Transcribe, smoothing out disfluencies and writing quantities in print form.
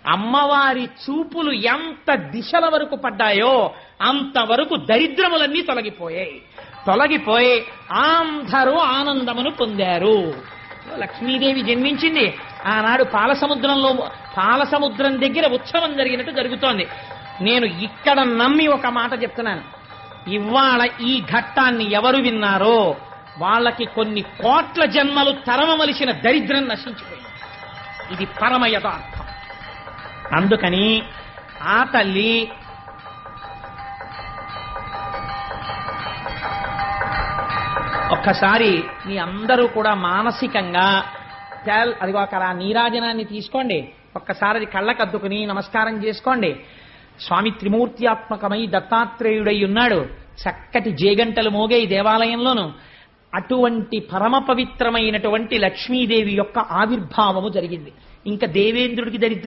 అమ్మవారి చూపులు ఎంత దిశల వరకు పడ్డాయో అంతవరకు దరిద్రములన్నీ తొలగిపోయి అందరూ ఆనందమును పొందారు. లక్ష్మీదేవి జన్మించింది. ఆనాడు పాలసముద్రం దగ్గర ఉత్సవం జరిగినట్టు జరుగుతోంది. నేను ఇక్కడ నమ్మి ఒక మాట చెప్తున్నాను. ఇవాళ ఈ ఘట్టాన్ని ఎవరు విన్నారో వాళ్ళకి కొన్ని కోట్ల జన్మలు తరమవలసిన దరిద్రం నశించిపోయింది. ఇది పరమ యథార్థం. అందుకని ఆ తల్లి ఒక్కసారి మీ అందరూ కూడా మానసికంగా అదిగో అక్కడ ఆ నీరాజనాన్ని తీసుకోండి, ఒక్కసారి అది కళ్ళకద్దుకుని నమస్కారం చేసుకోండి. స్వామి త్రిమూర్త్యాత్మకమై దత్తాత్రేయుడై ఉన్నాడు. చక్కటి జేగంటలు మోగే ఈ దేవాలయంలోను. అటువంటి పరమ పవిత్రమైనటువంటి లక్ష్మీదేవి యొక్క ఆవిర్భావము జరిగింది. ఇంకా దేవేంద్రుడికి దరిద్రం